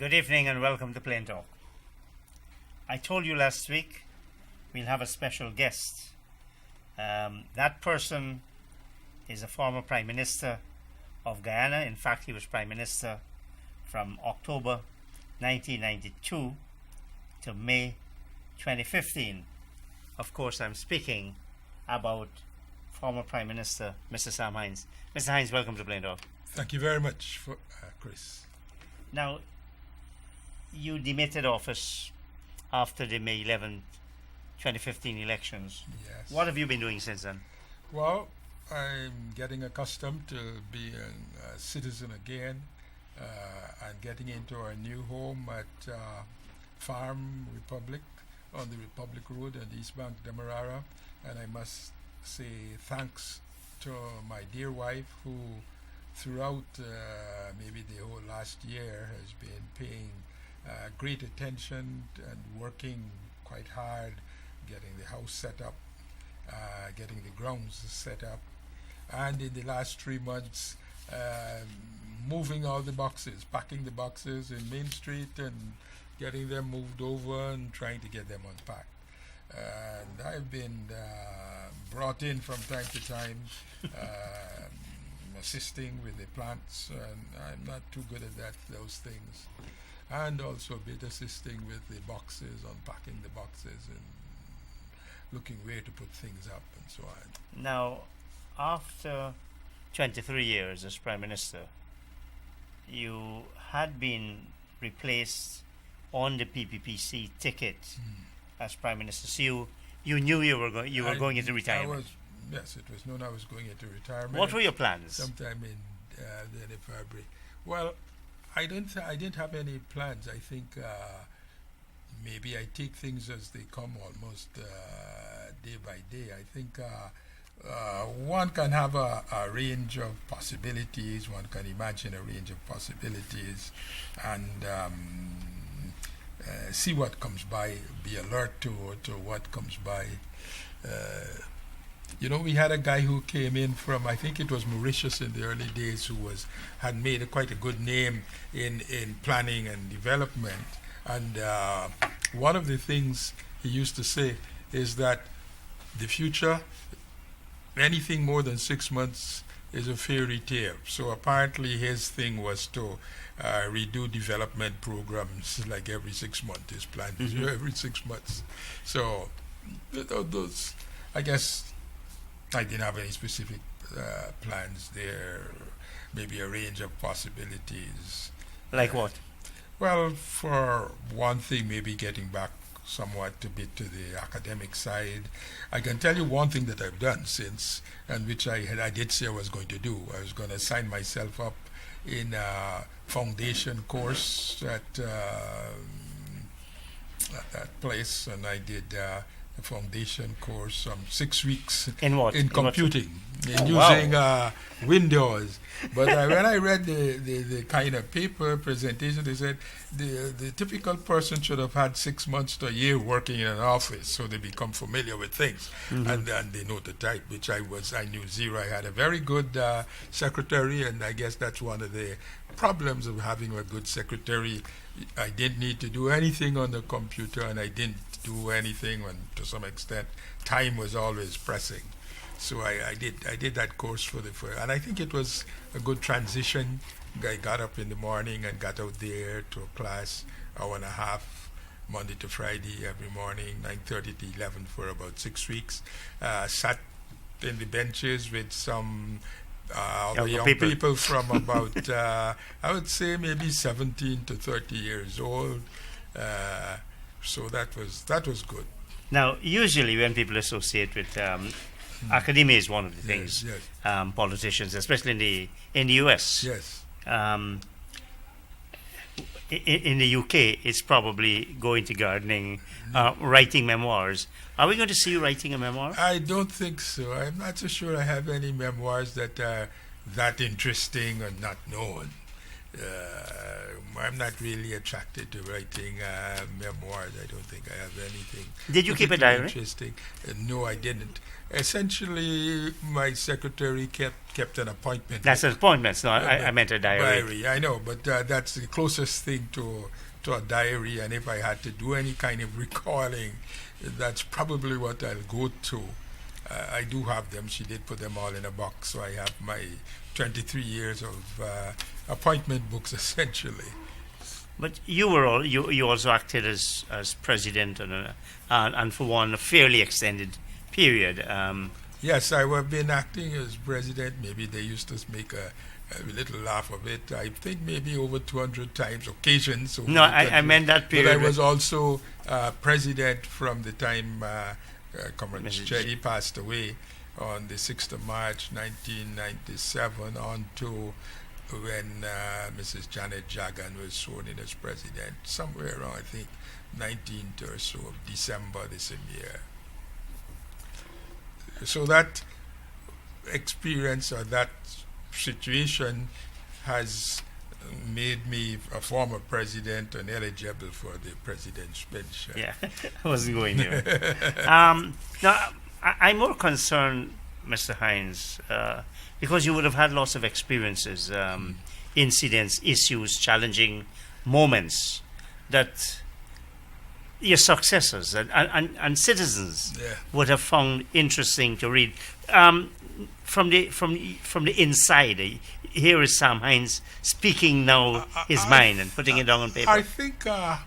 Good evening and welcome to Plain Talk. I told you last week we'll have a special guest. That person is a former Prime Minister of Guyana. In fact, he was Prime Minister from October 1992 to May 2015. Of course, I'm speaking about former Prime Minister Mr. Sam Hinds. Mr. Hinds, welcome to Plain Talk. Thank you very much, Chris. Now, you demitted office after the May 11, 2015 elections. Yes. What have you been doing since then? Well, I'm getting accustomed to being a citizen again and getting into our new home at Farm Republic on the Republic Road in East Bank, Demerara. And I must say thanks to my dear wife who throughout maybe the whole last year has been paying great attention and working quite hard, getting the house set up, getting the grounds set up, and in the last 3 months moving all the boxes, packing the boxes in Main Street and getting them moved over and trying to get them unpacked. And I've been brought in from time to time assisting with the plants, and I'm not too good at those things. And also a bit assisting with the boxes, unpacking the boxes and looking where to put things up and so on. Now, after 23 years as Prime Minister, you had been replaced on the PPPC ticket as Prime Minister. So you knew you were going into retirement. Yes, it was known I was going into retirement. What were your plans? Sometime in the end of February. Well, I didn't have any plans. I think maybe I take things as they come, almost day by day. I think one can have a range of possibilities. One can imagine a range of possibilities, and see what comes by. Be alert to what comes by. We had a guy who came in from, I think it was Mauritius in the early days, who had made quite a good name in planning and development. And one of the things he used to say is that the future, anything more than 6 months is a fairy tale. So apparently his thing was to redo development programs like every 6 months. His plan is every 6 months. So those, I guess, I didn't have any specific plans there. Maybe a range of possibilities. Like what? Well, for one thing, maybe getting back somewhat a bit to the academic side. I can tell you one thing that I've done since, and which I did say I was going to do. I was going to sign myself up in a foundation course at that place, and I did a foundation course, 6 weeks in what? In computing, Using Windows. But when I read the kind of paper presentation, they said the typical person should have had 6 months to a year working in an office, so they become familiar with things, and they know the type, which I knew zero. I had a very good secretary, and I guess that's one of the problems of having a good secretary. I didn't need to do anything on the computer, and I didn't do anything, and to some extent time was always pressing. So I did that course and I think it was a good transition. I got up in the morning and got out there to a class, hour and a half, Monday to Friday every morning, 9:30 to 11 for about 6 weeks. Sat in the benches with some other young people from about I would say maybe 17 to 30 years old. So that was good. Now, usually when people associate with academia is one of the things. Yes. Politicians, especially in the US. Yes. In the UK, it's probably going to gardening, writing memoirs. Are we going to see you writing a memoir? I don't think so. I'm not so sure I have any memoirs that are that interesting or not known. I'm not really attracted to writing memoirs. I don't think I have anything. Did you keep a particularly diary? Interesting. No, I didn't. Essentially, my secretary kept an appointment. That's appointments. No, I meant a diary. Diary, I know, but that's the closest thing to a diary. And if I had to do any kind of recalling, that's probably what I'll go to. I do have them. She did put them all in a box, so I have my 23 years of appointment books essentially. But you were you also acted as president and for one a fairly extended period. Yes, I have been acting as president. Maybe they used to make a little laugh of it. I think maybe over 200 times, occasions. No, I meant that period. But I was also president from the time Comrade Mrs. Chetty passed away on the 6th of March 1997 on to when Mrs. Janet Jagan was sworn in as president, somewhere around, I think, 19th or so of December the same year. So that experience or that situation has made me a former president and eligible for the president's pension. Yeah, I wasn't going there. Now, I'm more concerned, Mr. Hinds, because you would have had lots of experiences, incidents, issues, challenging moments that your successors and citizens would have found interesting to read. From the inside, here is Sam Hinds speaking now his mind and putting it down on paper. I think I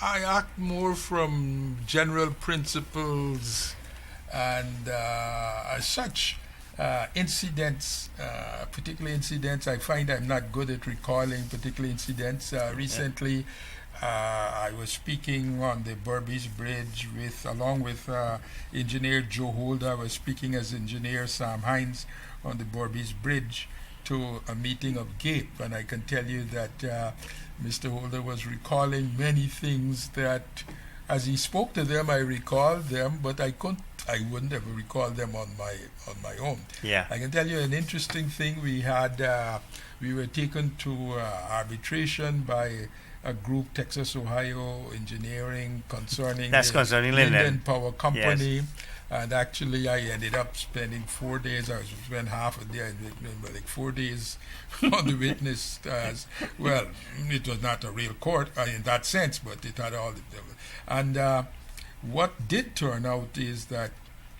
act more from general principles and as such incidents, particular incidents. I find I'm not good at recalling particular incidents. Recently, I was speaking on the Berbice Bridge along with engineer Joe Holder. I was speaking as engineer Sam Hinds on the Berbice Bridge to a meeting of GAPE, and I can tell you that Mr. Holder was recalling many things that, as he spoke to them, I recalled them, but I wouldn't have recalled them on my own. Yeah. I can tell you an interesting thing. We were taken to arbitration by a group, Texas Ohio Engineering, concerning Linden Power Company. Yes. And actually, I ended up spending 4 days. I spent half a day, like 4 days on the witness. Well, it was not a real court in that sense, but it had all the. And what did turn out is that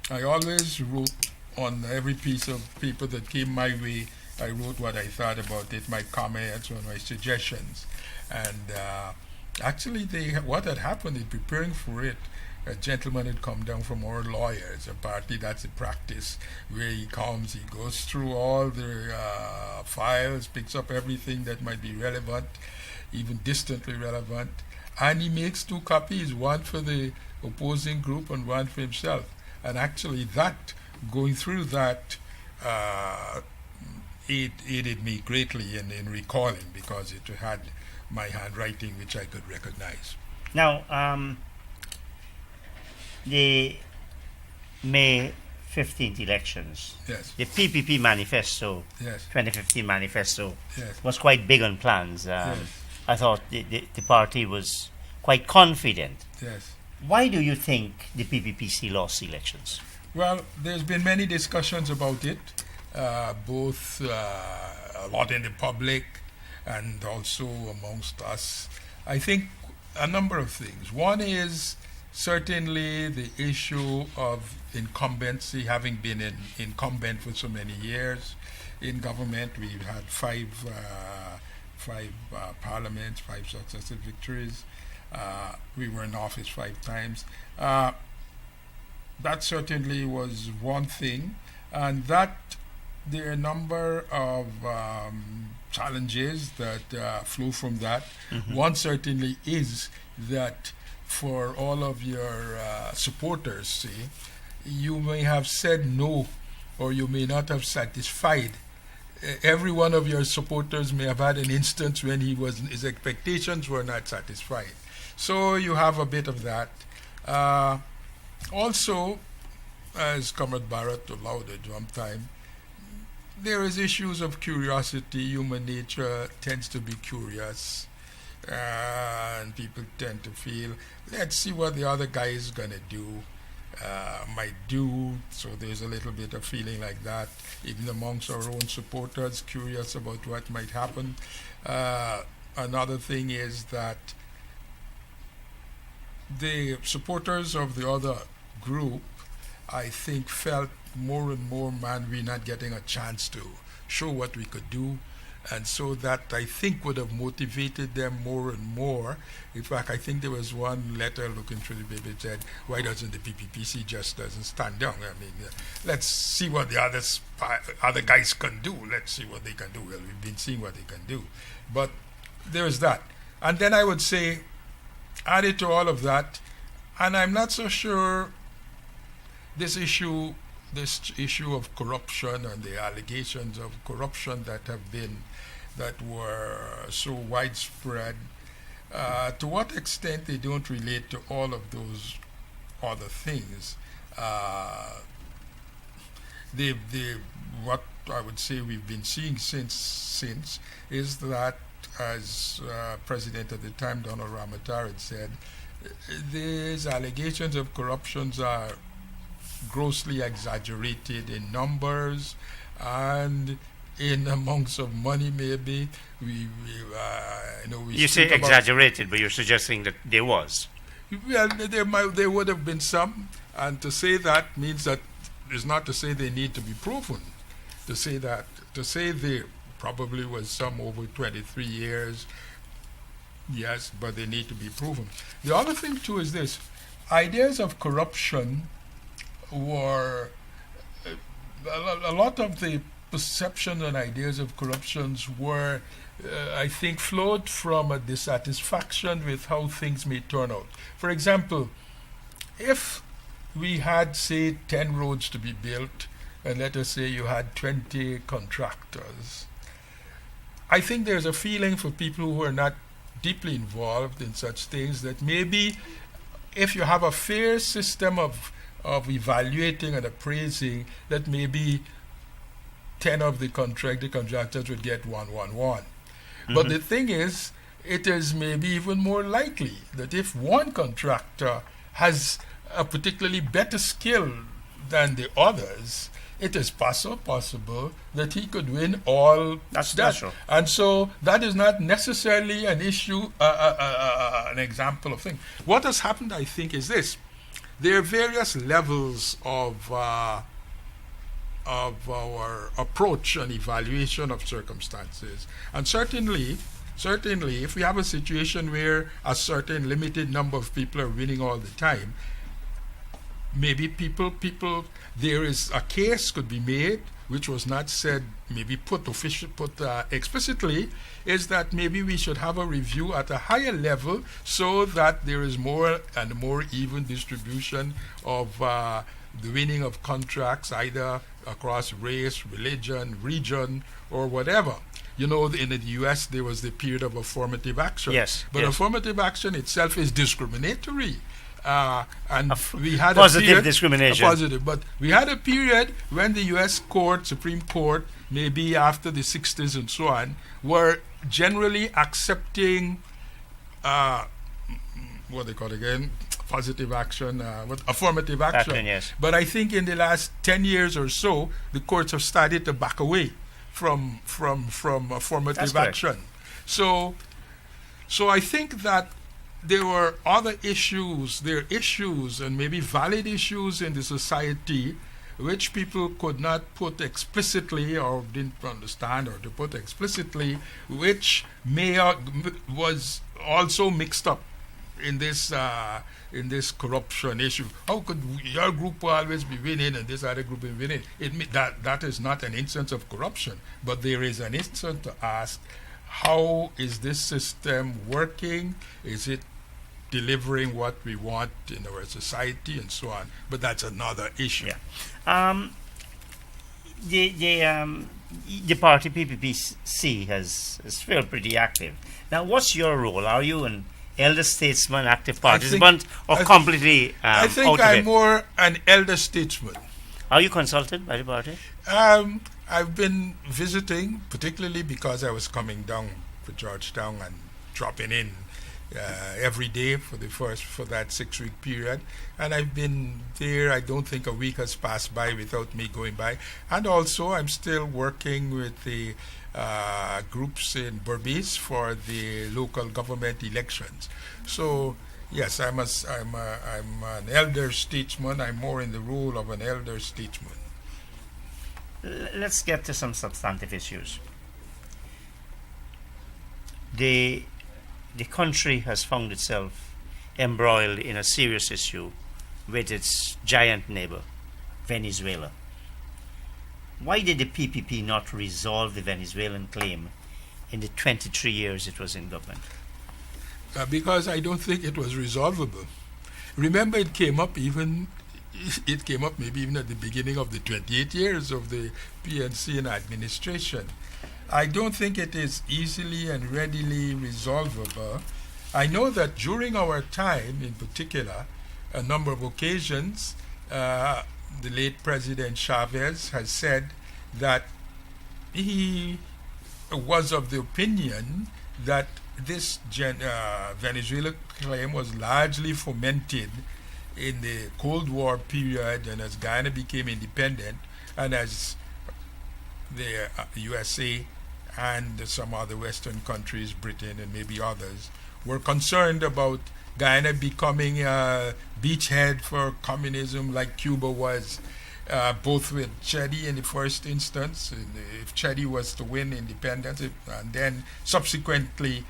I always wrote on every piece of paper that came my way. I wrote what I thought about it, my comments or my suggestions. And actually, what had happened in preparing for it, a gentleman had come down from our lawyers. Apparently, that's a practice where he comes, he goes through all the files, picks up everything that might be relevant, even distantly relevant, and he makes 2 copies, one for the opposing group and one for himself. And actually, going through that, it aided me greatly in recalling, because it had my handwriting, which I could recognize. Now, the May 15th elections, yes, the PPP manifesto, yes, 2015 manifesto, yes, was quite big on plans. yes, I thought the party was quite confident. yes. Why do you think the PPPC lost elections? Well, there's been many discussions about it, both a lot in the public and also amongst us. I think a number of things. One is certainly the issue of incumbency, having been an incumbent for so many years in government. We've had five parliaments, 5 successive victories. We were in office 5 times. That certainly was one thing, and that there are a number of challenges that flow from that. Mm-hmm. One certainly is that for all of your supporters, see, you may have said no, or you may not have satisfied. Every one of your supporters may have had an instance when his expectations were not satisfied. So you have a bit of that. Also, as Comrade Barrett allowed at one time, there is issues of curiosity. Human nature tends to be curious, and people tend to feel, let's see what the other guy is gonna do, might do. So there's a little bit of feeling like that, even amongst our own supporters, curious about what might happen. Another thing is that the supporters of the other group, I think, felt more and more, man, we're not getting a chance to show what we could do. And so that, I think, would have motivated them more and more. In fact, I think there was one letter looking through the paper that said, why doesn't the PPPC just doesn't stand down? I mean, let's see what the other guys can do. Let's see what they can do. Well, we've been seeing what they can do. But there is that. And then I would say, added to all of that, and I'm not so sure this issue of corruption and the allegations of corruption that were so widespread, to what extent they don't relate to all of those other things. What I would say we've been seeing since is that, as President at the time, Donald Ramotar, had said, these allegations of corruptions are grossly exaggerated in numbers and in amounts of money. Maybe we you say exaggerated, but you're suggesting that there was. Well, there would have been some, and to say that means that is not to say they need to be proven. To say there probably was some over 23 years, yes, but they need to be proven. The other thing too is this: ideas of corruption were a lot of the perception and ideas of corruptions were, I think, flowed from a dissatisfaction with how things may turn out. For example, if we had, say, 10 roads to be built, and let us say you had 20 contractors, I think there's a feeling for people who are not deeply involved in such things that maybe if you have a fair system of evaluating and appraising, that maybe 10 of the contractors would get 111. Mm-hmm. But the thing is, it is maybe even more likely that if one contractor has a particularly better skill than the others, it is possible that he could win all That's that. true. And so that is not necessarily an issue, an example of thing. What has happened, I think, is this. There are various levels of our approach and evaluation of circumstances. And certainly, if we have a situation where a certain limited number of people are winning all the time, maybe there is a case could be made, which was not said, maybe put explicitly, is that maybe we should have a review at a higher level so that there is more and more even distribution of the winning of contracts, either across race, religion, region, or whatever. You know, in the U.S. there was the period of affirmative action. Yes. But affirmative action itself is discriminatory. And we had positive discrimination. Positive, but we had a period when the U.S. Supreme Court, maybe after the 60s and so on, were generally accepting what they call it again, positive action, affirmative action. Yes. But I think in the last 10 years or so, the courts have started to back away from affirmative action. So I think that there were other issues, there are issues and maybe valid issues in the society which people could not put explicitly or didn't understand or to put explicitly, which was also mixed up in this corruption issue. How could your group always be winning and this other group be winning? That is not an instance of corruption, but there is an instance to ask, how is this system working? Is it delivering what we want in our society and so on? But that's another issue. Yeah. The party PPPC has felt pretty active. Now, what's your role? Are you an elder statesman, active participant, or completely I think out of I'm it? more an elder statesman. Are you consulted by the party? I've been visiting, particularly because I was coming down for Georgetown and dropping in every day for that 6-week period, and I've been there. I don't think a week has passed by without me going by. And also, I'm still working with the groups in Berbice for the local government elections. So yes, I'm an elder statesman. I'm more in the role of an elder statesman. Let's get to some substantive issues. The country has found itself embroiled in a serious issue with its giant neighbor, Venezuela. Why did the PPP not resolve the Venezuelan claim in the 23 years it was in government? Because I don't think it was resolvable. Remember, it came up maybe even at the beginning of the 28 years of the PNC and administration. I don't think it is easily and readily resolvable. I know that during our time, in particular, a number of occasions, the late President Chavez has said that he was of the opinion that this Venezuela claim was largely fomented in the Cold War period, and as Guyana became independent, and as the USA and some other Western countries, Britain and maybe others, were concerned about Guyana becoming a beachhead for communism like Cuba was, both with Chedi in the first instance, if Chedi was to win independence, and then subsequently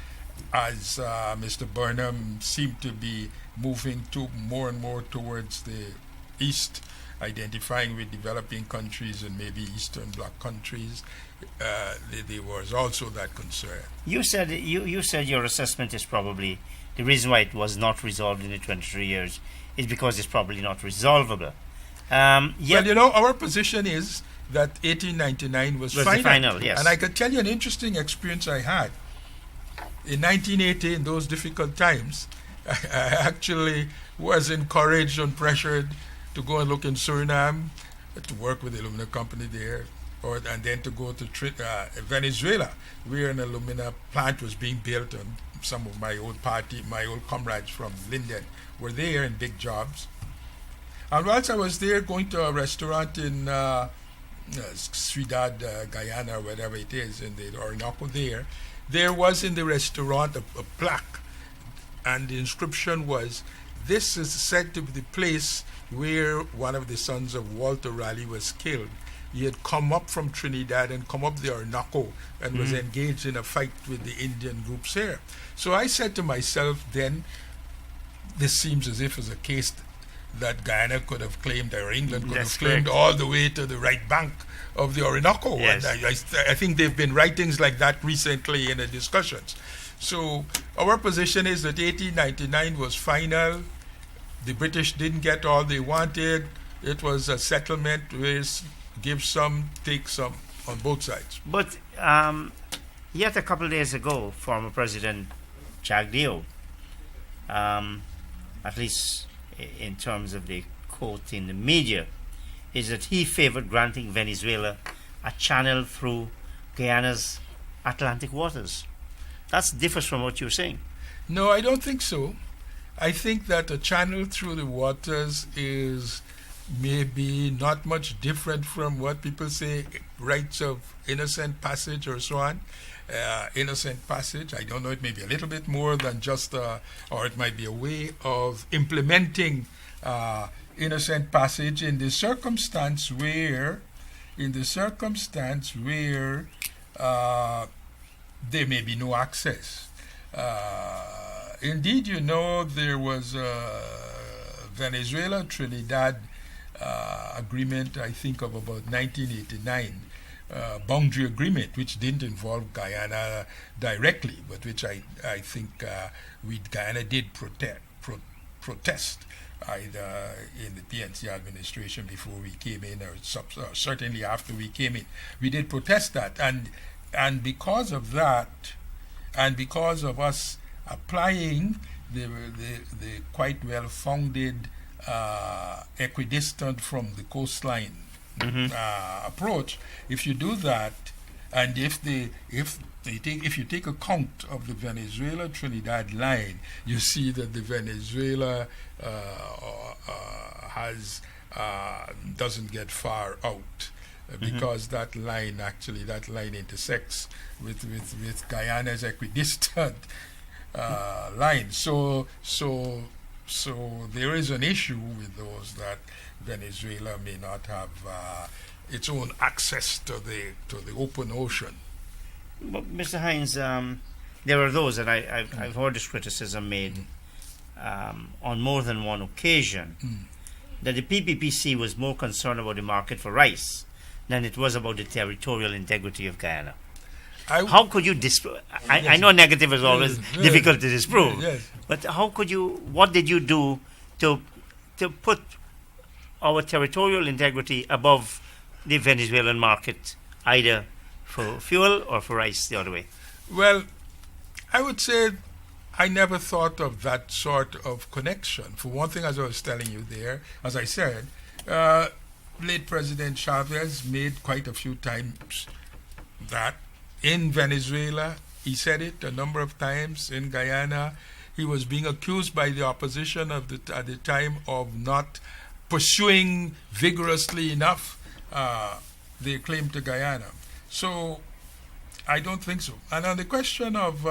as Mr. Burnham seemed to be moving to more and more towards the east, identifying with developing countries and maybe Eastern Bloc countries, there was also that concern. You said your assessment is probably the reason why it was not resolved in the 23 years is because it's probably not resolvable. Well, our position is that 1899 was final. The final, yes. And I can tell you an interesting experience I had. In 1980, in those difficult times, I actually was encouraged and pressured to go and look in Suriname, to work with the alumina company there, and then to go to Venezuela, where an alumina plant was being built, and some of my old comrades from Linden were there in big jobs. And whilst I was there going to a restaurant in Ciudad Guyana, or whatever it is, in the Orinoco there was in the restaurant a plaque, and the inscription was, "This is said to be the place where one of the sons of Walter Raleigh was killed. He had come up from Trinidad and come up the Orinoco and was engaged in a fight with the Indian groups here." So I said to myself then, this seems as if it's a case that Guyana could have claimed, or England could have claimed, all the way to the right bank of the Orinoco. Yes. And I think there have been writings like that recently in the discussions. So our position is that 1899 was final. The British didn't get all they wanted. It was a settlement where give some, take some on both sides. But yet a couple of days ago, former President Chagdeo, at least in terms of the quote in the media, is that he favored granting Venezuela a channel through Guyana's Atlantic waters. That differs from what you're saying. No, I don't think so. I think that a channel through the waters is maybe not much different from what people say, rights of innocent passage or so on. Innocent passage, I don't know, it may be a little bit more than just, or it might be a way of implementing innocent passage in the circumstance where there may be no access. Indeed, there was a Venezuela-Trinidad agreement, I think, of about 1989, boundary agreement, which didn't involve Guyana directly, but which I think Guyana did protest either in the PNC administration before we came in, or certainly after we came in. We did protest that, and because of that, and because of us applying the quite well-founded equidistant from the coastline approach. If you do that, and if you take account of the Venezuela Trinidad line, you see that the Venezuela has doesn't get far out. Because that line intersects with Guyana's equidistant line. So there is an issue with those that Venezuela may not have its own access to the open ocean. But Mr. Hinds, there are those that I've heard this criticism made on more than one occasion that the PPPC was more concerned about the market for rice than it was about the territorial integrity of Guyana. How could you disprove? I know negative is always difficult to disprove, but how could you? What did you do to put our territorial integrity above the Venezuelan market, either for fuel or for rice, the other way? Well, I would say I never thought of that sort of connection. For one thing, as I was telling you there, as I said, late President Chavez made quite a few times that in Venezuela, he said it a number of times, in Guyana, he was being accused by the opposition at the time of not pursuing vigorously enough their claim to Guyana. So I don't think so. And on the question of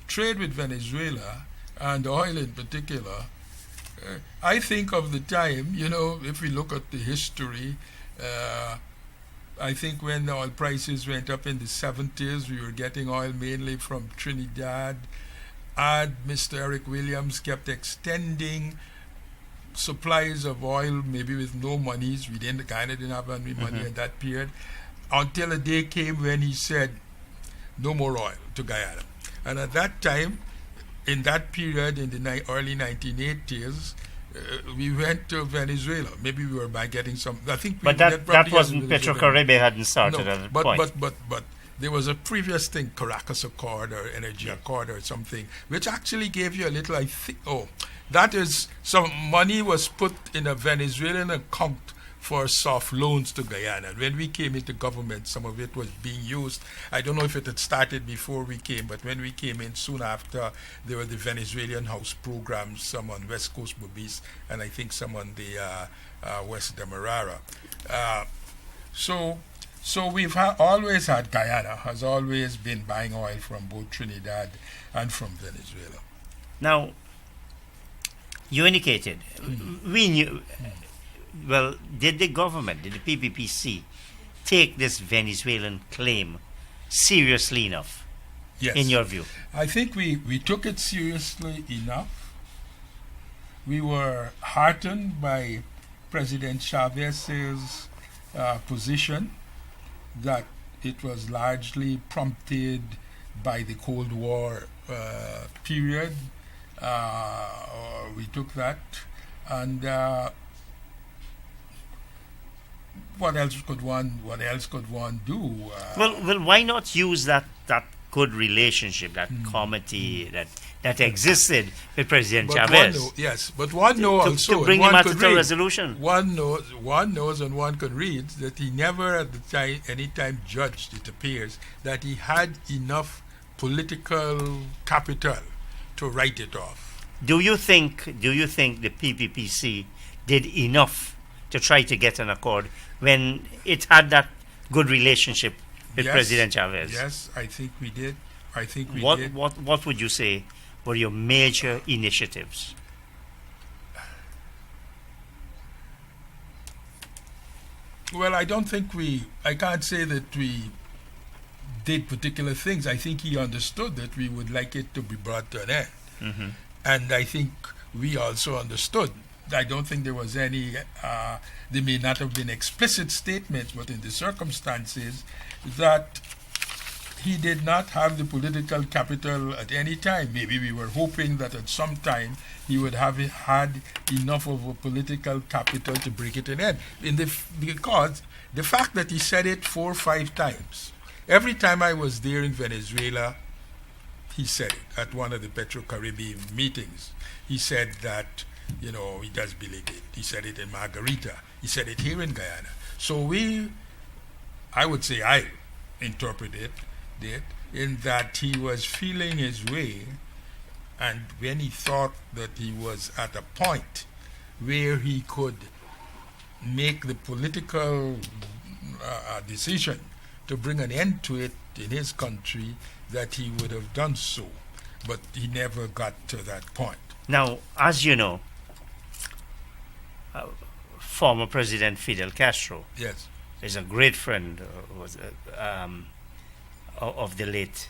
trade with Venezuela and oil in particular, I think of the time, if we look at the history, I think when the oil prices went up in the 70s, we were getting oil mainly from Trinidad. And Mr. Eric Williams kept extending supplies of oil, maybe with no monies. Guyana didn't have any money in that period, until a day came when he said, no more oil to Guyana. And at that time, in that period, in the early 1980s, we went to Venezuela. Maybe we were by getting some. I think. But that wasn't Petrocaribe hadn't started at that point. But there was a previous thing, Caracas Accord or Energy Accord or something, which actually gave you a little. I think. That is, some money was put in a Venezuelan account for soft loans to Guyana. And when we came into government, some of it was being used. I don't know if it had started before we came, but when we came in soon after, there were the Venezuelan house programs, some on West Coast Bobis, and I think some on the West Demerara. So we've always had, Guyana has always been buying oil from both Trinidad and from Venezuela. Now, you indicated, we knew... Well, did the PPPC, take this Venezuelan claim seriously enough, in your view? I think we took it seriously enough. We were heartened by President Chavez's position that it was largely prompted by the Cold War period. We took that, and what else could one do? Well, why not use that good relationship, that committee that existed with President Chavez? But one knows to bring him to a resolution. One knows, and one can read that he never at any time judged. It appears that he had enough political capital to write it off. Do you think the PPPC did enough to try to get an accord when it had that good relationship with President Chavez? Yes, I think we did. What would you say were your major initiatives? Well, I can't say that we did particular things. I think he understood that we would like it to be brought to an end. And I think we also understood. I don't think there was any, there may not have been explicit statements, but in the circumstances that he did not have the political capital at any time. Maybe we were hoping that at some time he would have had enough of a political capital to bring it an end. Because the fact that he said it 4 or 5 times, every time I was there in Venezuela, he said it at one of the Petrocaribe meetings. He said that He does believe it. He said it in Margarita. He said it here in Guyana. So I would say I interpreted it in that he was feeling his way, and when he thought that he was at a point where he could make the political decision to bring an end to it in his country, that he would have done so. But he never got to that point. Now, as you know, former President Fidel Castro Yes. is a great friend of the late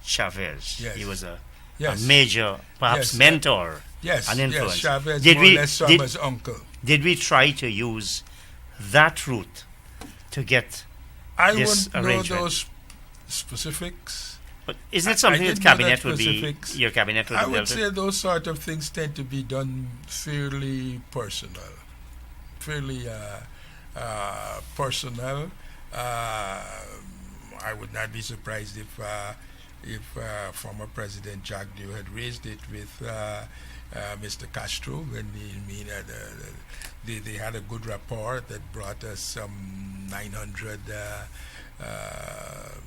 Chavez. Yes. He was a Yes. major, perhaps Yes. mentor, Yes. an Yes. influence. Chavez Did more we- or less did- Sama's uncle. Did we try to use that route to get I this wouldn't know arrangement? those specifics. But isn't I it something that didn't know cabinet that would be specifics. your cabinet would I be would dealt with? say those sort of things tend to be done fairly personal. Fairly personal. I would not be surprised if former President Jack Dew had raised it with Mr. Castro when they had a good rapport that brought us some 900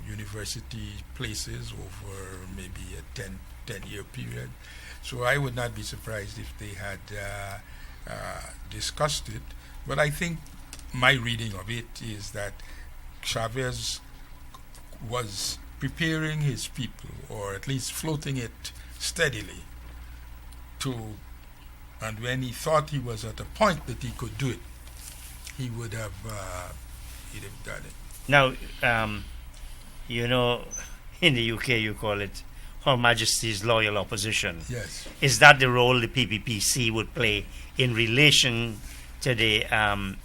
university places over maybe a 10-year period. So I would not be surprised if they had discussed it. But I think my reading of it is that Chavez was preparing his people, or at least floating it steadily, and when he thought he was at a point that he could do it, he'd have done it. Now, in the UK you call it Her Majesty's Loyal Opposition. Yes. Is that the role the PPPC would play in relation to the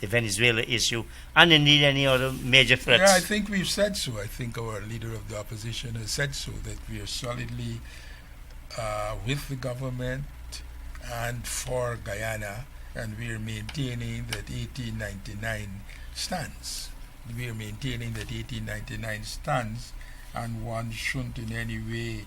Venezuela issue, and indeed any other major threats? Yeah, I think we've said so. I think our leader of the opposition has said so, that we are solidly with the government and for Guyana, and we are maintaining that 1899 stands. We are maintaining that 1899 stands, and one shouldn't in any way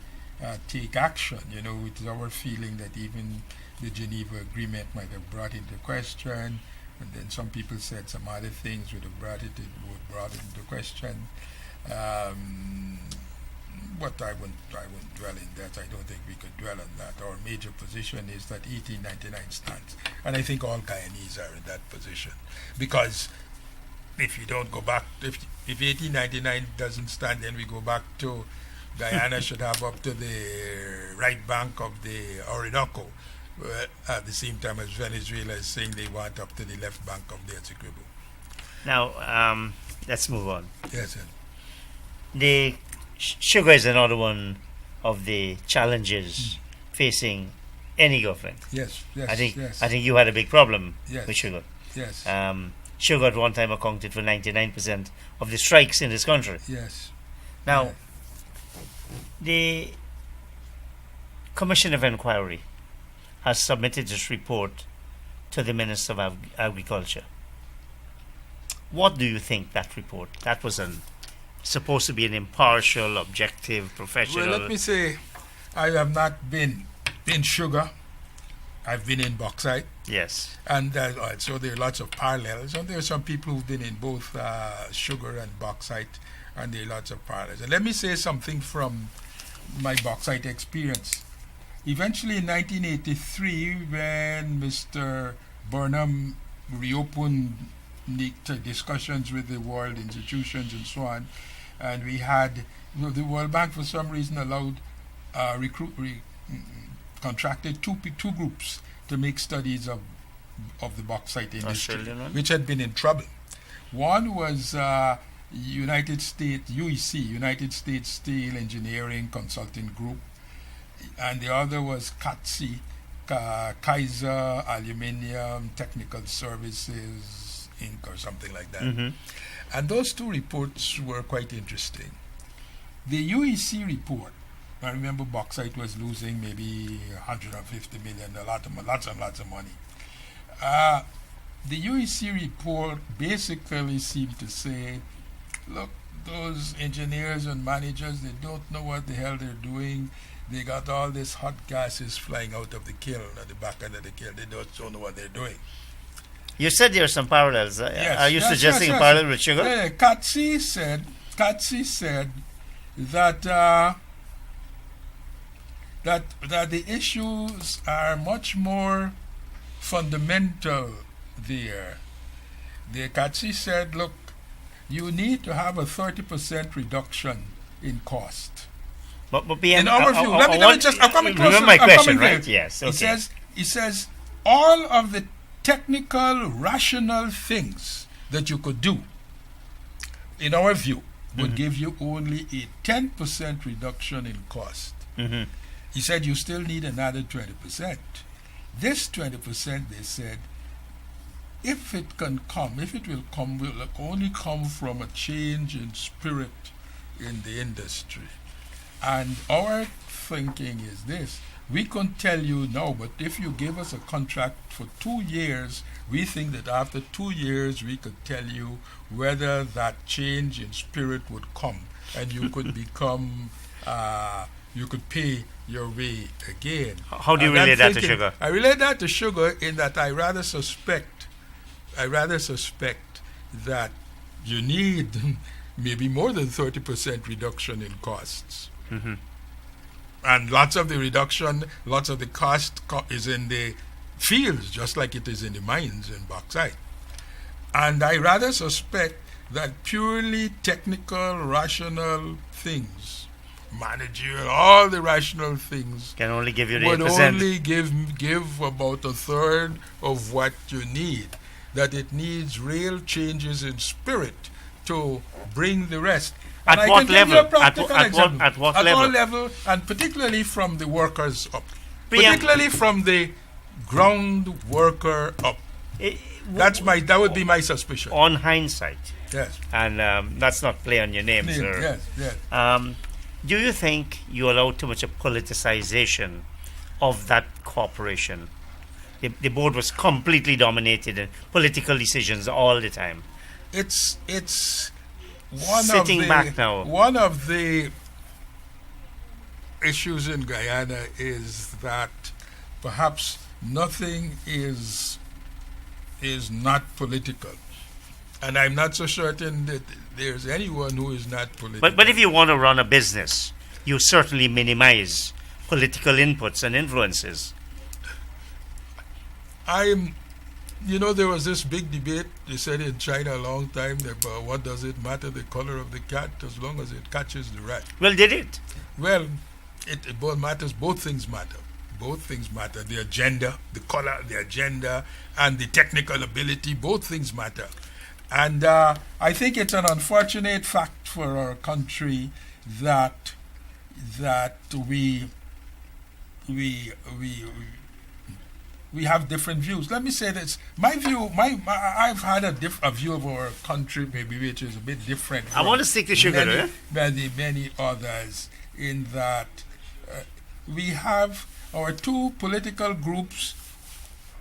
take action. It's our feeling that even the Geneva Agreement might have brought into question, and then some people said some other things would have brought it into question. But I wouldn't dwell in that. I don't think we could dwell on that. Our major position is that 1899 stands, and I think all Guyanese are in that position, because if you don't go back, if 1899 doesn't stand, then we go back to Guyana should have up to the right bank of the Orinoco, at the same time as Venezuela is saying they want up to the left bank of the Essequibo. Now, let's move on. Yes, sir. The sugar is another one of the challenges facing any government. Yes, yes, I think yes. I think you had a big problem Yes. with sugar. Yes, Sugar at one time accounted for 99% of the strikes in this country. yes. Now, the Commission of Inquiry has submitted its report to the Minister of Agriculture. What do you think that report? That was supposed to be an impartial, objective, professional. Well, let me say, I have not been in sugar. I've been in bauxite. Yes. And so there are lots of parallels. And there are some people who've been in both sugar and bauxite, and there are lots of parallels. And let me say something from my bauxite experience. Eventually in 1983, when Mr. Burnham reopened discussions with the world institutions and so on, and we had, the World Bank for some reason allowed, contracted two groups to make studies of the bauxite industry, Australian one? which had been in trouble. One was United States, UEC, United States Steel Engineering Consulting Group, and the other was CATSI, Kaiser Aluminium Technical Services Inc. or something like that. Mm-hmm. And those two reports were quite interesting. The UEC report, I remember bauxite was losing maybe 150 million, lots and lots of money. The UEC report basically seemed to say, look, those engineers and managers, they don't know what the hell they're doing. They got all these hot gases flying out of the kiln at the back end of the kiln. They don't know what they're doing. You said there are some parallels. Yes, Are you yes, suggesting yes, a yes. parallel with sugar? Yeah, Katsi said that that the issues are much more fundamental there. The Katsi said, look, you need to have a 30% reduction in cost. But In our view, let me just, I'm coming closer. Remember my I'm question, coming right? there. Yes. Okay. He says all of the technical, rational things that you could do, in our view, would give you only a 10% reduction in cost. Mhm. He said you still need another 20%. This 20%, they said, if it will only come from a change in spirit in the industry. And our thinking is this: we can tell you now, but if you give us a contract for 2 years, we think that after 2 years we could tell you whether that change in spirit would come, and you could become, you could pay your way again. How do you relate that to sugar? I relate that to sugar in that I rather suspect that you need maybe more than 30% reduction in costs. Mm-hmm. And lots of the cost is in the fields, just like it is in the mines in bauxite. And I rather suspect that purely technical, rational things, managerial, all the rational things, Can only give you the would 8%. only give about a third of what you need. That it needs real changes in spirit to bring the rest. And At I what can give you a level? practical example. At what At level? all level, and particularly from the workers up. PM. Particularly from the ground worker up. Eh, That would be my suspicion. On hindsight, Yes. and that's not play on your name, sir. Yes. Do you think you allow too much of politicization of that corporation? The board was completely dominated in political decisions all the time. It's Sitting back now. One of the issues in Guyana is that perhaps nothing is not political, and I'm not so certain that there's anyone who is not political. But if you want to run a business, you certainly minimize political inputs and influences. There was this big debate, they said in China a long time, about what does it matter, the color of the cat, as long as it catches the rat. Well, did it? Well, it both matters, both things matter. Both things matter. The agenda, the color, the agenda, and the technical ability, both things matter. And I think it's an unfortunate fact for our country that we have different views. Let me say this: my view, I've had a view of our country, maybe which is a bit different. I want to stick to sugar, many others, in that we have our two political groups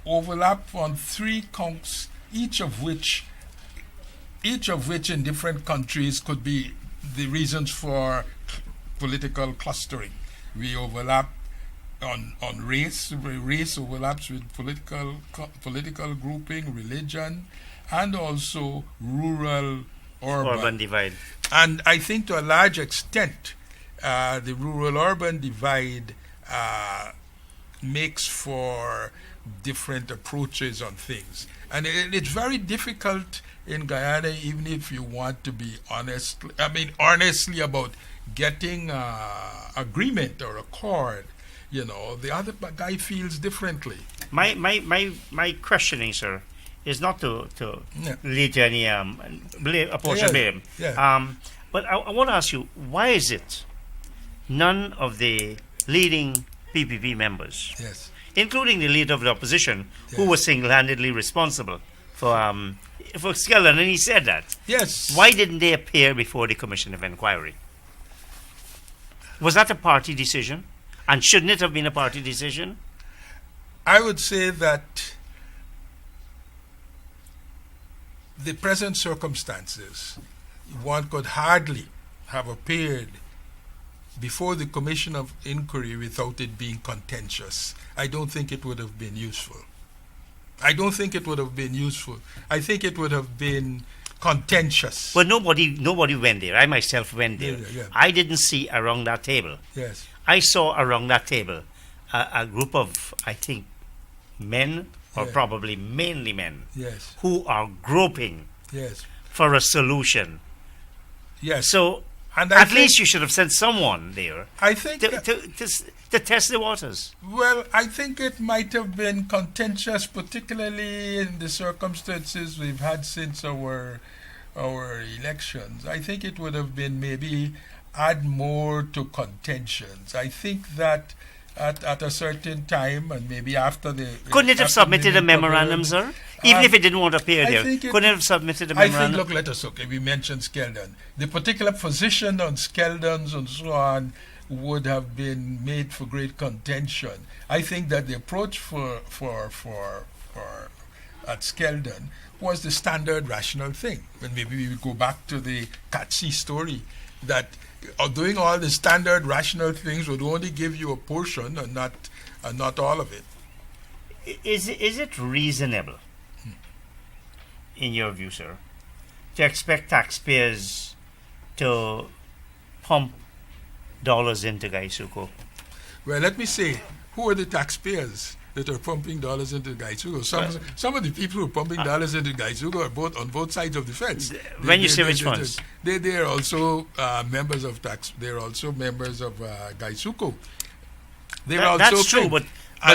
overlap on 3 counts, each of which in different countries could be the reasons for political clustering. We overlap on race. Race overlaps with political grouping, religion, and also rural urban divide. And I think to a large extent, the rural-urban divide makes for different approaches on things. And it's very difficult in Guyana, even if you want to be honestly about getting agreement or accord. The other guy feels differently. My questioning, sir, is not to lead to any approach blame. Yeah. But I want to ask you, why is it none of the leading PPP members, Yes. including the leader of the opposition, who Yes. was single-handedly responsible for Skellen, and he said that. Yes. Why didn't they appear before the Commission of Inquiry? Was that a party decision? And shouldn't it have been a party decision? I would say that the present circumstances one could hardly have appeared before the Commission of Inquiry without it being contentious. I don't think it would have been useful. I don't think it would have been useful. I think it would have been contentious. Well, nobody went there. I myself went there. Yeah. I didn't see around that table. Yes. I saw around that table a group of, I think, men, or Yeah. probably mainly men, Yes. who are groping Yes. for a solution. Yes. So And I at think- least you should have sent someone there I think to test the waters. well, I think it might have been contentious, particularly in the circumstances we've had since our elections. I think it would have been maybe add more to contentions. I think that at a certain time, and maybe after the... Couldn't it have after submitted the a memorandum, sir? Even if it didn't want to appear I there, think it- couldn't it have submitted a I think, memorandum? look, let us, okay, we mentioned Skeldon. The particular position on Skeldons and so on would have been made for great contention. I think that the approach for at Skeldon was the standard rational thing. And maybe we go back to the Catchy story that doing all the standard rational things would only give you a portion and not all of it. Is it reasonable, in your view, sir, to expect taxpayers to pump dollars into Gaisuko? Well, let me say, who are the taxpayers that are pumping dollars into Gaisuko? Some of the people who are pumping dollars into Gaisuko are on both sides of the fence. When you say which ones? They are also members of They're also members of Gaisuko. That's true, but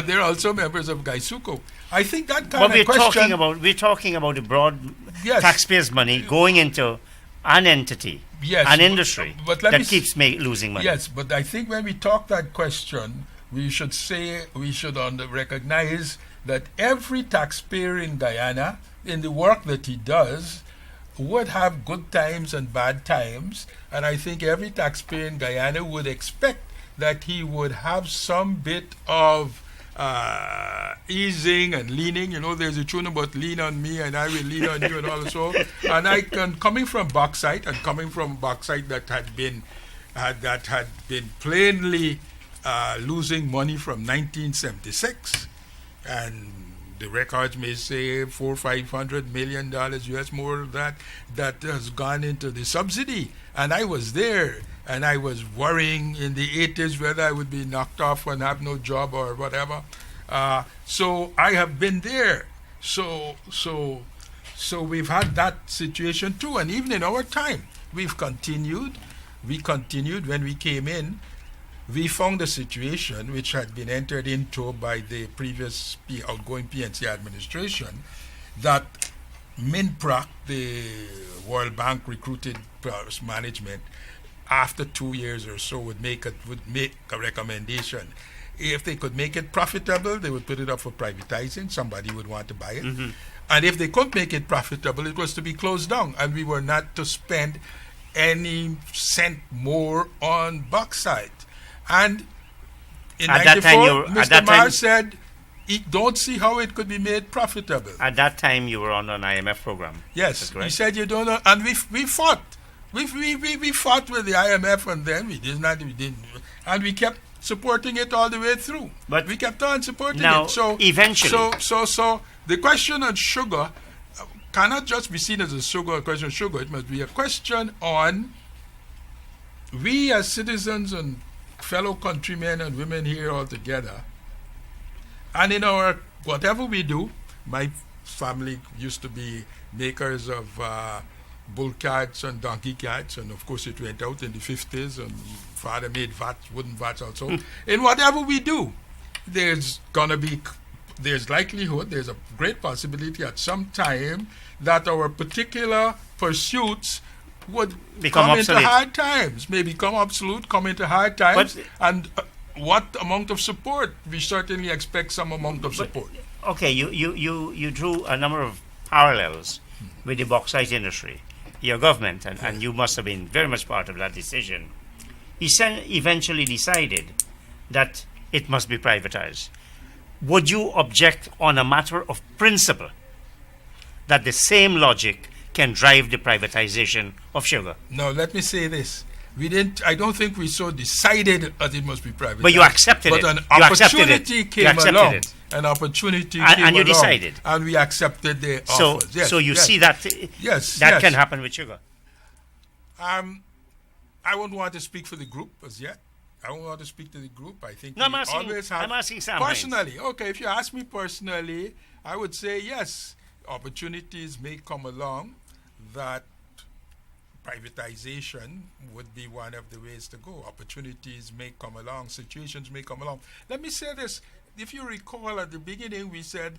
they're also members of Gaisuko. I think that kind but of question. we're talking about the broad Yes. taxpayers' money going into an entity, Yes, an but- industry but let that me keeps losing money. Yes, but I think when we talk that question, we should recognize that every taxpayer in Guyana, in the work that he does, would have good times and bad times, and I think every taxpayer in Guyana would expect that he would have some bit of easing and leaning. You know, there's a tune about lean on me and I will lean on you and all so. And coming from bauxite that had been plainly losing money from 1976, and the records may say $400-500 million US, more of that has gone into the subsidy. And I was there, and I was worrying in the 80s whether I would be knocked off and have no job or whatever. So I have been there. So we've had that situation too. And even in our time, we continued. When we came in, we found a situation which had been entered into by the previous outgoing PNC administration, that MINPRAC, the World Bank recruited management, after 2 years or so would make a recommendation. If they could make it profitable, they would put it up for privatizing. Somebody would want to buy it. Mm-hmm. And if they couldn't make it profitable, it was to be closed down, and we were not to spend any cent more on bauxite. And in At that time, 94, Mr. Marr said, he don't see how it could be made profitable. At that time, you were on an IMF program. Yes, he said you don't know, and we fought. We fought with the IMF, and then we didn't, and we kept supporting it all the way through. But we kept on supporting now, it. So eventually, so the question on sugar cannot just be seen as a question of sugar. It must be a question on we as citizens and fellow countrymen and women here all together, and in our whatever we do. My family used to be makers of bull carts and donkey carts, and of course it went out in the 50s, and father made wooden vats also. In whatever we do, there's likelihood, there's a great possibility at some time that our particular pursuits would come into hard times, may become obsolete, come into hard times, and what amount of support? We certainly expect some amount of support. Okay, you drew a number of parallels with the bauxite industry. Your government, and you must have been very much part of that decision, eventually decided that it must be privatized. Would you object on a matter of principle that the same logic can drive the privatization of sugar. Now, let me say this. We didn't. I don't think we so decided that it must be privatized. But you accepted it. But an You accepted opportunity it. came You accepted along. it. An opportunity came And you along, decided. and we accepted the So, offers. Yes, so you yes. see that Yes, that yes. can happen with sugar. I wouldn't want to speak for the group as yet. I won't want to speak to the group. I think No, we always have. I'm asking Sam Hinds. Personally, okay, if you ask me personally, I would say yes, opportunities may come along that privatization would be one of the ways to go. Opportunities may come along, situations may come along. Let me say this. If you recall at the beginning, we said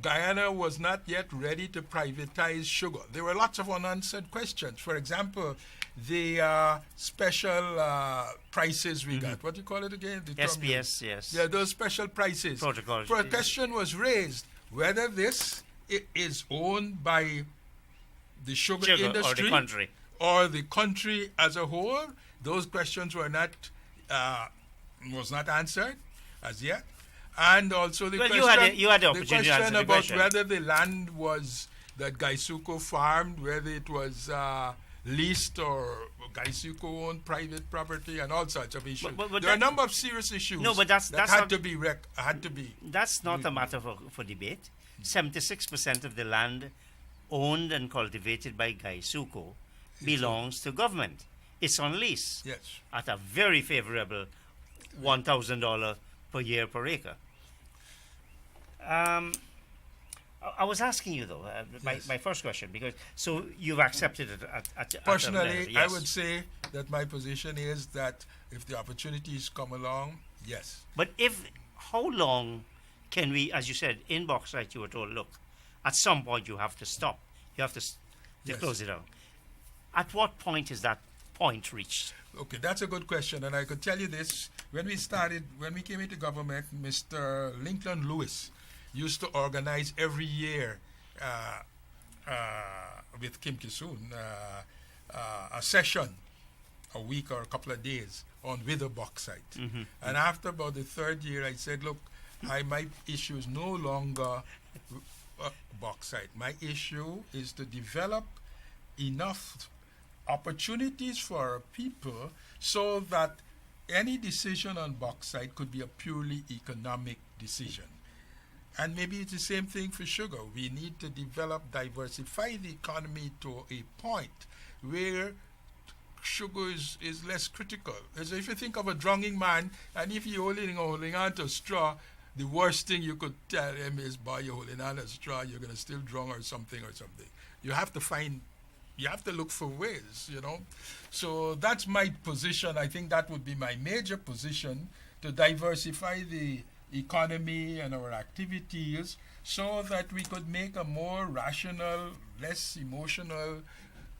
Guyana was not yet ready to privatize sugar. There were lots of unanswered questions. For example, the special prices we got. What do you call it again? The SPS, yes. Yeah, those special prices. Protocol. A question was raised whether this is owned by the sugar industry or the country. or the country as a whole. Those questions were not was not answered as yet. And also the Well, question, you had the opportunity to answer the about question. whether the land was that Gaisuko farmed, whether it was leased or Gaisuko owned private property, and all sorts of issues. But there are a number of serious issues. No, but that's had not, to be had to be. That's not a matter for debate. 76% of the land owned and cultivated by Gaisuko belongs to government. It's on lease. Yes. At a very favorable $1,000 per year per acre. I was asking you though, my first question, because so you've accepted it at Personally, yes. I would say that my position is that if the opportunities come along, yes. But how long can we, as you said, in bauxite you were told, look, at some point you have to stop. You have to Yes. close it down. At what point is that point reached? Okay, that's a good question, and I could tell you this. When we came into government, Mr. Lincoln Lewis used to organize every year with Kim Kisoon a session, a week or a couple of days on wither bauxite. Mm-hmm. And after about the third year, I said, look, my issue is no longer bauxite. My issue is to develop enough opportunities for our people so that any decision on bauxite could be a purely economic decision. And maybe it's the same thing for sugar. We need to diversify the economy to a point where sugar is less critical. As if you think of a drowning man, and if you're holding on to a straw, the worst thing you could tell him is, boy, you're holding on to a straw, you're going to still drown or something. You have to look for ways, So that's my position. I think that would be my major position, to diversify the economy and our activities so that we could make a more rational, less emotional,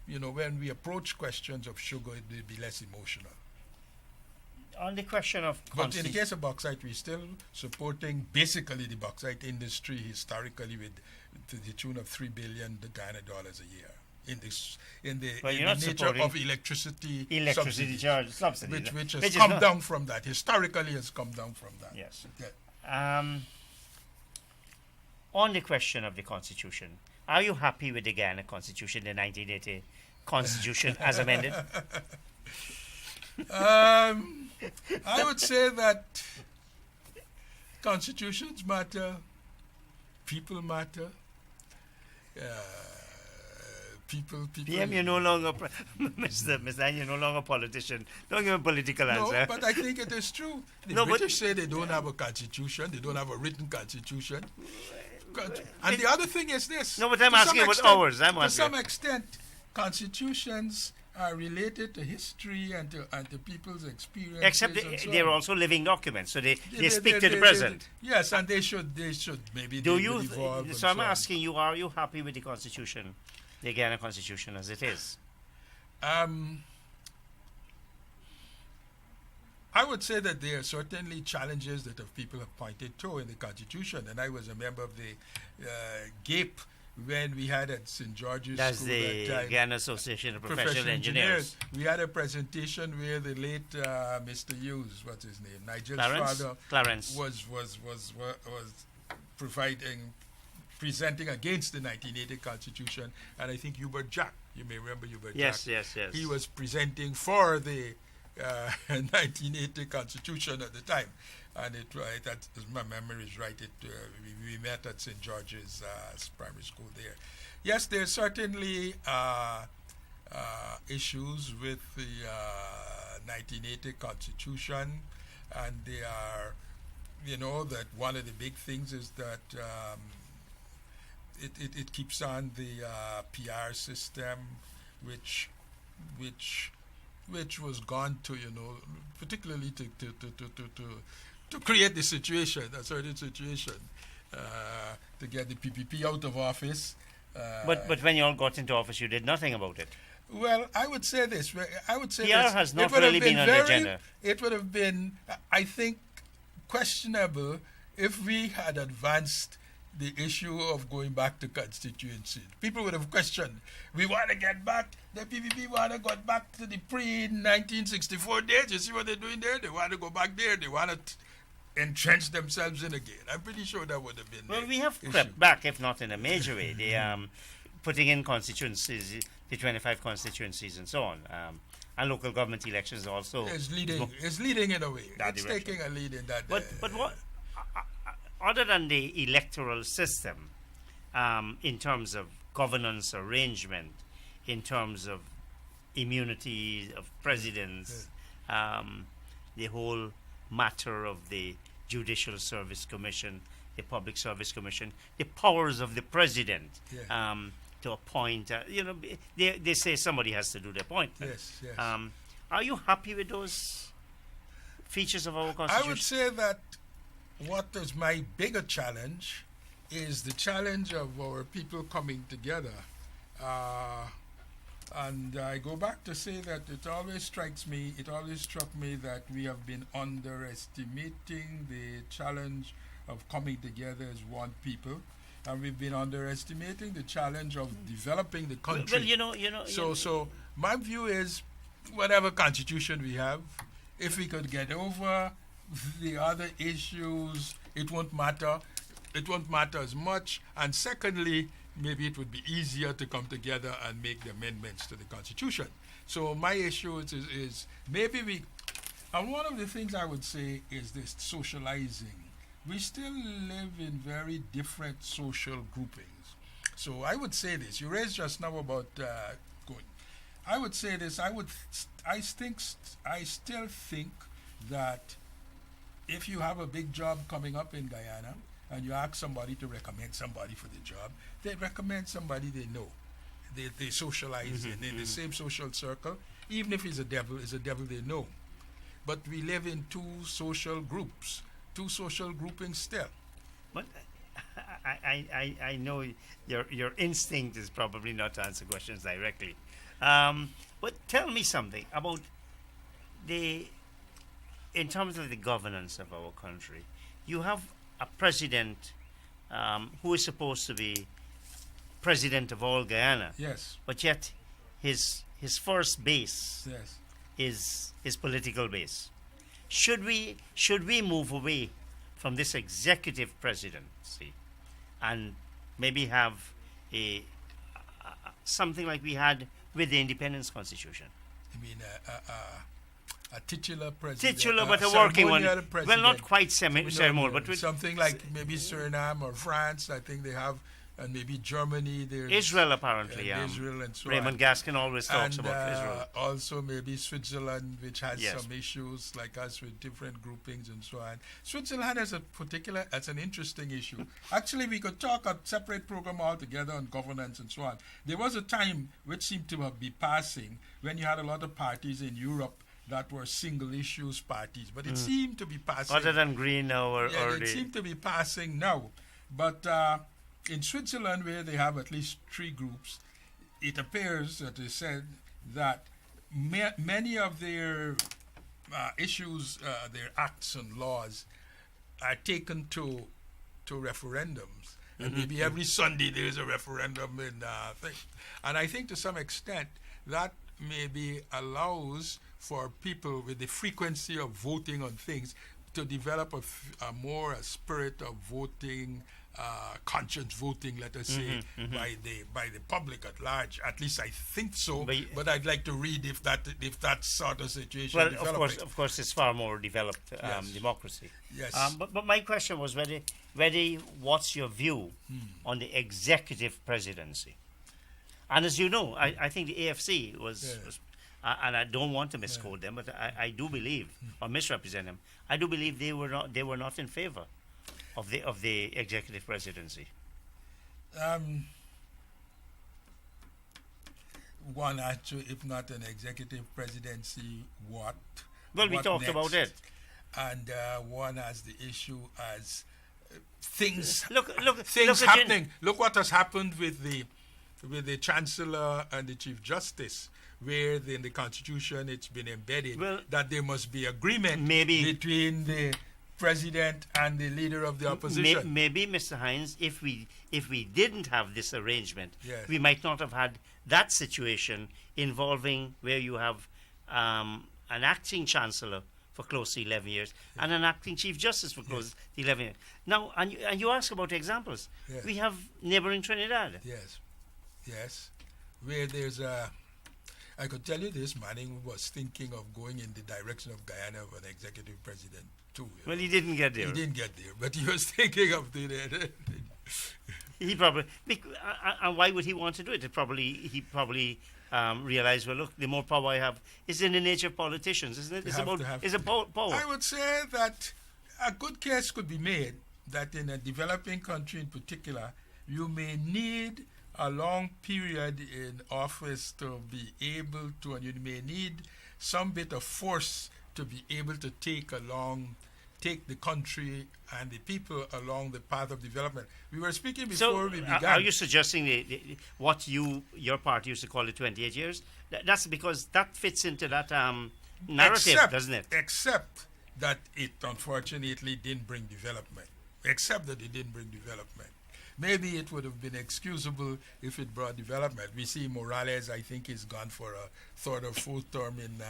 when we approach questions of sugar, it will be less emotional. On the question of But in the case of bauxite, we're still supporting basically the bauxite industry historically to the tune of $3 billion dollars a year. In the nature of electricity charge subsidies, which has come down from that. Historically has come down from that. Yes. Yeah. On the question of the Constitution, are you happy with the Guyana Constitution, the 1980 Constitution as amended? I would say that constitutions matter, people matter. People. PM, you're no longer, Mr. you're no longer a politician. Don't give a political answer. No, but I think it is true. The British say they don't have a constitution. They don't have a written constitution. And the other thing is this. No, but I'm asking about ours. To some extent, constitutions are related to history and to people's experiences. Except they're also living documents, so they speak to the present. Yes, and they should maybe. Do you? Evolve So I'm asking you: are you happy with the Constitution, the Guyana Constitution as it is? I would say that there are certainly challenges that people have pointed to in the Constitution, and I was a member of the GAPE when we had at St. George's That's School the Guyana Association of Professional Engineers. We had a presentation where the late Mr. Hughes, what's his name, Nigel's father, Clarence was providing presenting against the 1980 Constitution, and I think Hubert Jack, you may remember Hubert Yes, Jack. yes. He was presenting for the 1980 Constitution at the time, and that, as my memory is right, we met at St. George's primary school there. Yes, there's certainly issues with the 1980 Constitution, and they are, that one of the big things is that it keeps on the PR system, which was gone to, particularly to create the situation, a certain situation, to get the PPP out of office. But when you all got into office, you did nothing about it. Well, I would say this. PR has not really been on the agenda. It would have been, I think, questionable if we had advanced the issue of going back to constituency. People would have questioned, we want to get back, the PPP want to go back to the pre-1964 days. You see what they're doing there? They want to go back there. They want to entrench themselves in again. I'm pretty sure that would have been Well, we have crept back, if not in a major way. Putting in constituencies, the 25 constituencies and so on. And local government elections also. It's leading in a way. It's direction. taking a lead in that. But what, other than the electoral system, in terms of governance arrangement, in terms of immunity of presidents, the whole matter of the Judicial Service Commission, the Public Service Commission, the powers of the president to appoint, they say somebody has to do the appointment. Yes. Are you happy with those features of our Constitution? I would say that what is my bigger challenge is the challenge of our people coming together. And I go back to say that it always struck me that we have been underestimating the challenge of coming together as one people. And we've been underestimating the challenge of developing the country. Well, So my view is, whatever constitution we have, if we could get over the other issues, it won't matter. It won't matter as much. And secondly, maybe it would be easier to come together and make the amendments to the Constitution. So my issue is maybe we, and one of the things I would say is this socializing. We still live in very different social groupings. So I would say this. You raised just now about going. I would say this. I still think that if you have a big job coming up in Guyana and you ask somebody to recommend somebody for the job, they recommend somebody they know. They socialize in the same social circle. Even if he's a devil they know. But we live in two social groupings still. But I know your instinct is probably not to answer questions directly. But tell me something about in terms of the governance of our country. You have a president who is supposed to be president of all Guyana. Yes. But yet his first base is his political base. Should we move away from this executive presidency and maybe have something like we had with the Independence Constitution? You mean a titular president? Titular, but a working one. President. Well, not quite ceremonial, but with something like maybe Suriname or France. I think they have, and maybe Germany. Israel, apparently. Israel and so Raymond on. Gaskin always talks and, about Israel. Also, maybe Switzerland, which has Yes. some issues like us with different groupings and so on. Switzerland has that's an interesting issue. Actually, we could talk a separate program altogether on governance and so on. There was a time which seemed to be passing when you had a lot of parties in Europe that were single issues parties, but it seemed to be passing. Other than Green now, it seemed to be passing now. But in Switzerland, where they have at least three groups, it appears that they said that many of their issues, their acts and laws, are taken to referendums. And maybe every Sunday there is a referendum in thing. And I think to some extent that maybe allows for people with the frequency of voting on things to develop a spirit of voting conscience voting, let us say, by the public at large. At least I think so. But I'd like to read if that sort of situation. Well, of course, it's far more developed democracy. Yes. But my question was whether what's your view on the executive presidency? And as you know, I think the AFC was and I don't want to misquote them, but I do believe, or misrepresent them, I do believe they were not in favor of the executive presidency. One actually, if not an executive presidency, what? Well, we talked next? about it. And one has the issue as things look happening. Look what has happened with the Chancellor and the Chief Justice, where in the Constitution it's been embedded that there must be agreement between the President and the Leader of the Opposition. Maybe, Mr. Hinds, if we didn't have this arrangement, we might not have had that situation involving where you have an acting Chancellor for close to 11 years and an acting Chief Justice for close to 11 years. Now, and you ask about examples. We have neighboring Trinidad. Yes. Where there's I could tell you this, Manning was thinking of going in the direction of Guyana of an executive president too. Well, he didn't get there. He didn't get there, but he was thinking of doing it. He probably, and why would he want to do it? He probably realized, well, look, the more power I have, it's in the nature of politicians, isn't it? It's about power. I would say that a good case could be made that in a developing country in particular, you may need a long period in office to be able to, and you may need some bit of force to be able to take the country and the people along the path of development. We were speaking before we began. Are you suggesting what your party used to call it 28 years? That's because that fits into that narrative, doesn't it? Except that it unfortunately didn't bring development. Maybe it would have been excusable if it brought development. We see Morales, I think, is gone for a third or fourth term in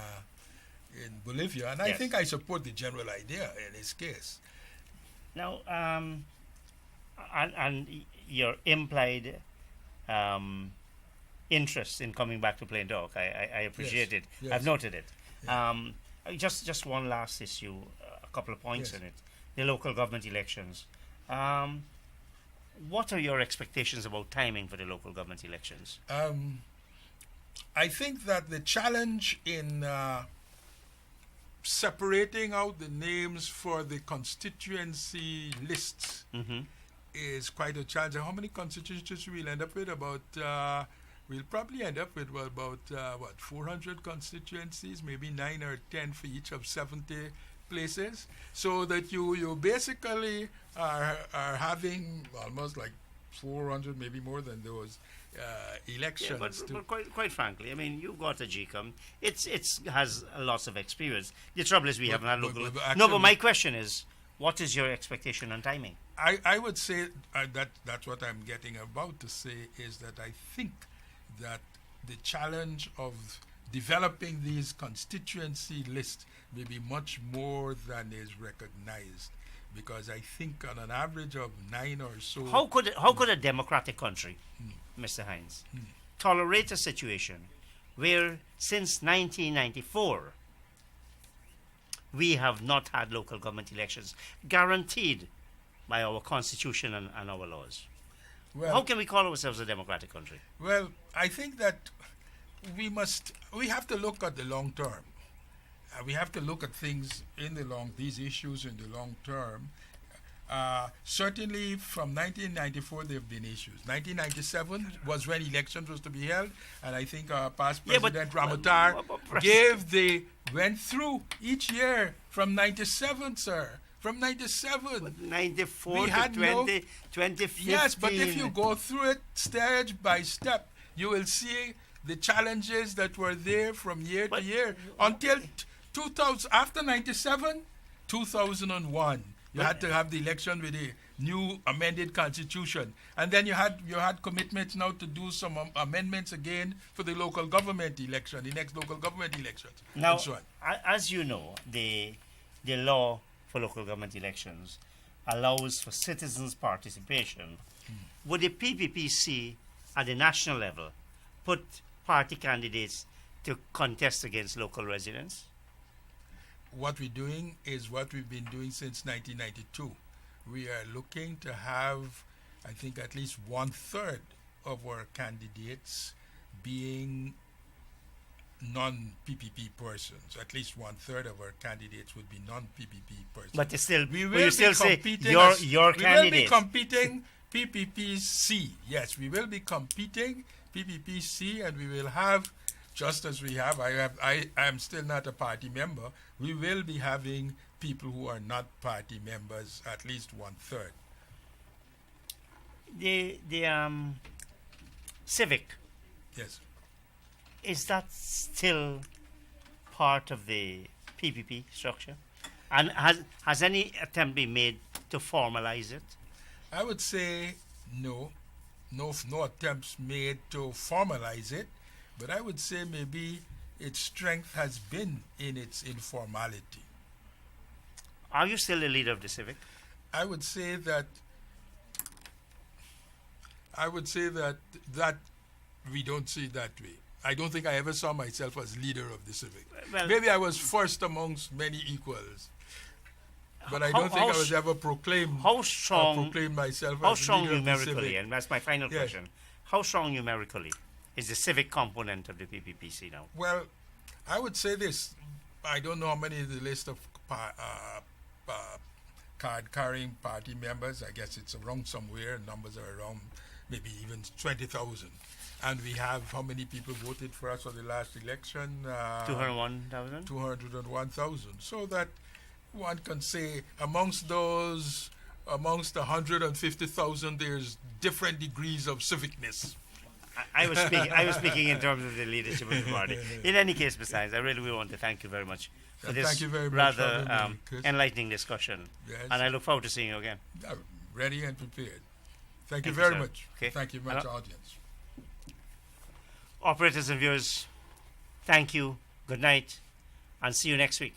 Bolivia, and I think I support the general idea in his case. Now, and your implied interest in coming back to Plain Talk, I appreciate it. Yes. I've noted it. Just one last issue, a couple of points in it. The local government elections. What are your expectations about timing for the local government elections? I think that the challenge in separating out the names for the constituency lists is quite a challenge. How many constituencies we'll end up with? We'll probably end up with about 400 constituencies, maybe 9 or 10 for each of 70 places, so that you basically are having almost like 400, maybe more than those elections. But quite frankly, I mean, you've got a GCOM. It has lots of experience. The trouble is we haven't had local. But my question is, what is your expectation on timing? I would say that's what I'm getting about to say, is that I think that the challenge of developing these constituency lists may be much more than is recognized, because I think on an average of 9 or so. How could a democratic country, Mr. Hinds, tolerate a situation where since 1994 we have not had local government elections guaranteed by our constitution and our laws? Well, how can we call ourselves a democratic country? Well, I think that we have to look at the long term. We have to look at things these issues in the long term. Certainly from 1994 there have been issues. 1997 was when elections was to be held, and I think our past President Ramotar went through each year from 97, sir. From 97. 94 to 2015. Yes, but if you go through it stage by step, you will see the challenges that were there from year to year until 2000. After 97, 2001, you had to have the election with a new amended constitution, and then you had commitments now to do some amendments again for the local government election, the next local government elections, now, and so on. As you know, the law for local government elections allows for citizens' participation, would the PPPC at the national level put party candidates to contest against local residents? What we're doing is what we've been doing since 1992. We are looking to have, I think, at least 1/3 of our candidates being non-PPP persons. At least 1/3 of our candidates would be non-PPP persons. But it's still, we will will you be still say competing your we will be candidate? competing PPPC. Yes, we will be competing PPPC, and we will have, just as we have, I am still not a party member. We will be having people who are not party members, at least 1/3. The civic, Yes. is that still part of the PPP structure? And has any attempt been made to formalize it? I would say no attempts made to formalize it, but I would say maybe its strength has been in its informality. Are you still the leader of the civic? I would say that that we don't see it that way. I don't think I ever saw myself as leader of the civic. Well, Maybe I was first amongst many equals, but I don't think I was ever proclaimed. How strong? Proclaimed myself How as strong leader of the numerically? civic. And that's my final Yes. question. How strong numerically is the civic component of the PPPC now? Well, I would say this. I don't know how many is the list of card-carrying party members. I guess it's around somewhere. Numbers are around maybe even 20,000. And we have how many people voted for us for the last election? 201,000? 201,000. So that one can say amongst those, amongst 150,000, there's different degrees of civicness. I was speaking in terms of the leadership of the party. In any case, besides, I really want to thank you very much for this Thank you very much for rather having me, Chris. enlightening discussion. Yes. And I look forward to seeing you again. Ready and prepared. Thank you Thank you, very sir. much. Okay. Thank you much, Hello? audience. Operators and viewers, thank you, good night, and see you next week.